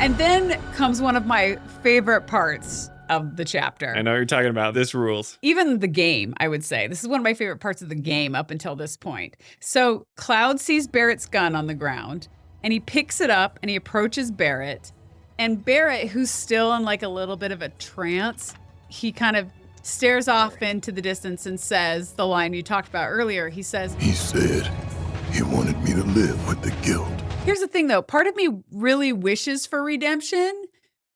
And then comes one of my favorite parts of the chapter. I know what you're talking about. This rules. Even the game, I would say. This is one of my favorite parts of the game up until this point. So Cloud sees Barret's gun on the ground, and he picks it up and he approaches Barret. And Barret, who's still in like a little bit of a trance, he kind of stares off into the distance and says the line you talked about earlier. He says, "He said he wanted me to live with the guilt." Here's the thing though, part of me really wishes for redemption.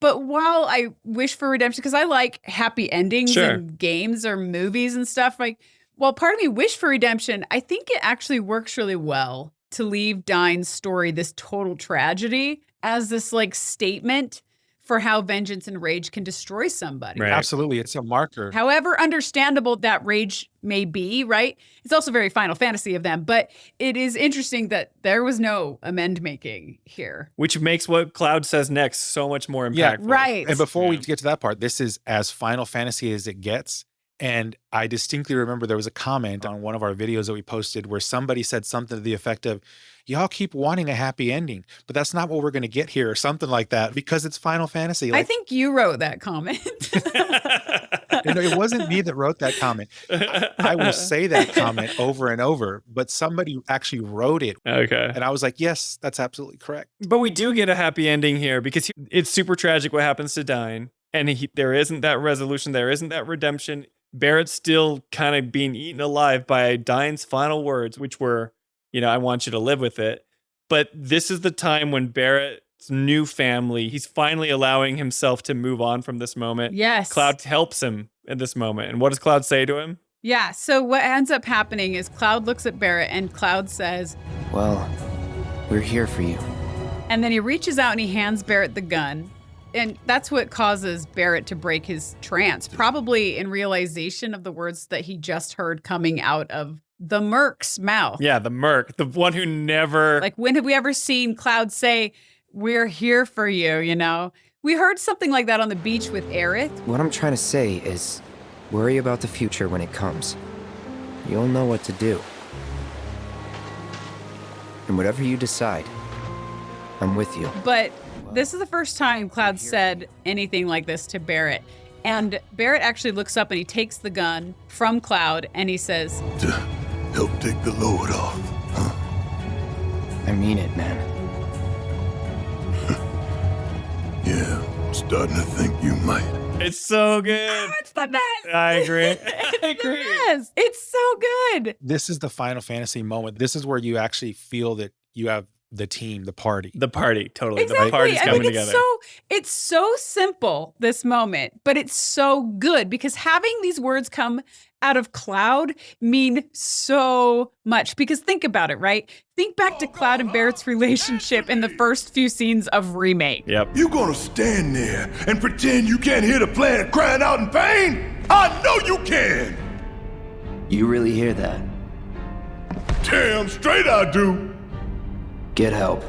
But while I wish for redemption, because I like happy endings in games or movies and stuff, like, while part of me wish for redemption, I think it actually works really well to leave Dyne's story, this total tragedy, as this like statement for how vengeance and rage can destroy somebody. Right. Absolutely. It's a marker. However understandable that rage may be, right? It's also very Final Fantasy of them, but it is interesting that there was no amend making here. Which makes what Cloud says next so much more impactful. Yeah, right. And before we get to that part, this is as Final Fantasy as it gets. And I distinctly remember there was a comment on one of our videos that we posted where somebody said something to the effect of, y'all keep wanting a happy ending, but that's not what we're going to get here, or something like that, because it's Final Fantasy. Like, I think you wrote that comment. it wasn't me that wrote that comment. I will say that comment over and over, but somebody actually wrote it. Okay. And I was like, yes, that's absolutely correct. But we do get a happy ending here because it's super tragic what happens to Dyne. And there isn't that resolution. There isn't that redemption. Barret's still kind of being eaten alive by Dyne's final words, which were, I want you to live with it. But this is the time when Barret's new family, he's finally allowing himself to move on from this moment. Yes. Cloud helps him in this moment. And what does Cloud say to him? Yeah, so what ends up happening is Cloud looks at Barret and Cloud says, "Well, we're here for you." And then he reaches out and he hands Barret the gun. And that's what causes Barret to break his trance, probably in realization of the words that he just heard coming out of the Merc's mouth. Yeah, the Merc, the one who never... Like, when have we ever seen Cloud say, "We're here for you," We heard something like that on the beach with Aerith. What I'm trying to say is, worry about the future when it comes. You'll know what to do. And whatever you decide, I'm with you. But this is the first time Cloud said anything like this to Barret. And Barret actually looks up and he takes the gun from Cloud and he says, "To help take the load off, huh?" I mean it, man. Yeah, I'm starting to think you might. It's so good. "Oh, it's the best." I agree. It's I agree. Yes, it's so good. This is the Final Fantasy moment. This is where you actually feel that you have the team, the party. The party, totally. Exactly. The party's coming together. It's so simple, this moment, but it's so good because having these words come out of Cloud mean so much. Because think about it, right? Think back to Cloud and Barret's relationship in the first few scenes of Remake. Yep. You gonna stand there and pretend you can't hear the planet crying out in pain? I know you can! You really hear that? Damn straight I do! Get help.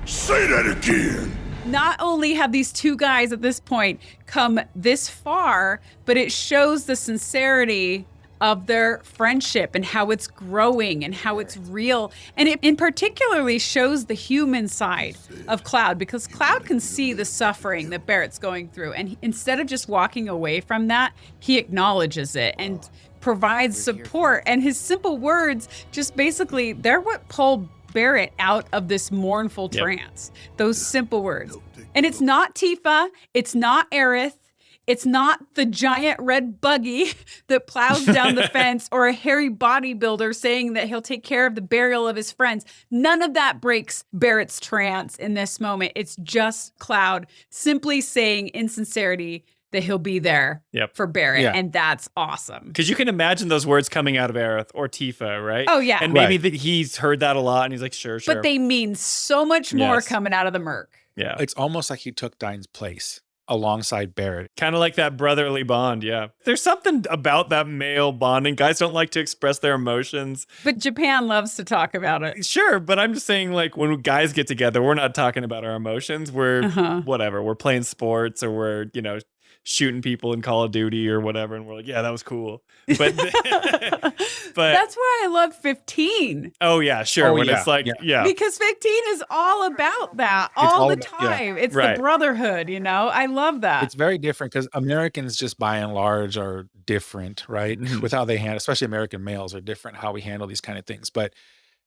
Say that again! Not only have these two guys at this point come this far, but it shows the sincerity of their friendship and how it's growing and how it's real. And it in particularly shows the human side of Cloud, because Cloud can see the suffering that Barret's going through. And instead of just walking away from that, he acknowledges it and provides support. And his simple words just basically, they're what pulled Barret out of this mournful trance. Those simple words. And it's not Tifa, it's not Aerith, it's not the giant red buggy that plows down the fence or a hairy bodybuilder saying that he'll take care of the burial of his friends. None of that breaks Barret's trance in this moment. It's just Cloud simply saying in sincerity that he'll be there for Barret. Yeah. And that's awesome. Because you can imagine those words coming out of Aerith or Tifa, right? Oh, yeah. And maybe that he's heard that a lot and he's like, sure. But they mean so much more Yes. coming out of the Merc. Yeah. It's almost like he took Dyne's place alongside Barret. Kind of like that brotherly bond, yeah. There's something about that male bonding. Guys don't like to express their emotions. But Japan loves to talk about it. Sure, but I'm just saying, like, when guys get together, we're not talking about our emotions. We're whatever. We're playing sports or we're, shooting people in Call of Duty or whatever, and we're like, yeah, that was cool. But That's why I love 15. oh yeah, sure. Oh, when yeah, it's like, yeah. Because 15 is all about that all the time. It's Right. the brotherhood, you know? I love that. It's very different because Americans just by and large are different, right? Mhm. With how they handle, especially American males are different how we handle these kind of things. But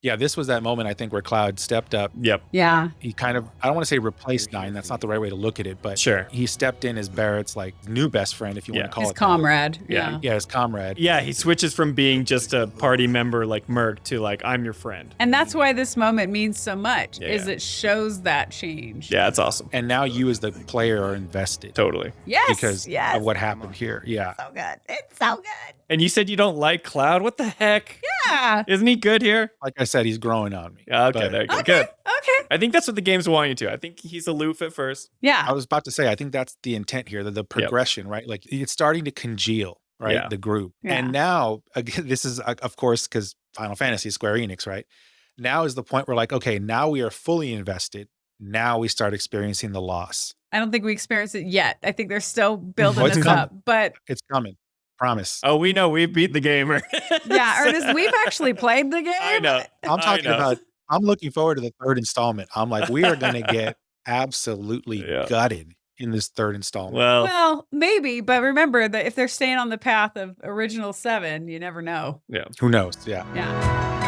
yeah, this was that moment I think where Cloud stepped up. Yep. Yeah. He kind of, I don't want to say replaced Dyne. That's not the right way to look at it, but Sure. he stepped in as Barrett's like new best friend, if you want to call His it that. comrade. Yeah. Yeah. Yeah, his comrade. Yeah, he switches from being just a party member like Merc to like, I'm your friend. And that's why this moment means so much, Yeah, is yeah. it shows that change. Yeah, it's awesome. And now you as the player are invested Totally. Yes. because of what happened here. Yeah. So good. It's so good. And you said you don't like Cloud? What the heck? Yeah. Isn't he good here? Like I said, he's growing on me. Yeah, okay, But there you go. Okay. Good. Okay. I think that's what the game's want you to. I think he's aloof at first. Yeah. I was about to say, I think that's the intent here, the progression, right? Like it's starting to congeal, right? Yeah. The group. Yeah. And now, again, this is, of course, because Final Fantasy, Square Enix, right? Now is the point where like, okay, now we are fully invested. Now we start experiencing the loss. I don't think we experienced it yet. I think they're still building Oh, it's this coming. up. But It's coming. Promise. Oh, we know we beat the gamer. yeah, Ernest, we've actually played the game. I know. I'm talking know. about, I'm looking forward to the third installment. I'm like, we are going to get absolutely Yeah. gutted in this third installment. Well, Well, maybe, but remember that if they're staying on the path of original 7, you never know. yeah. Who knows? Yeah. Yeah.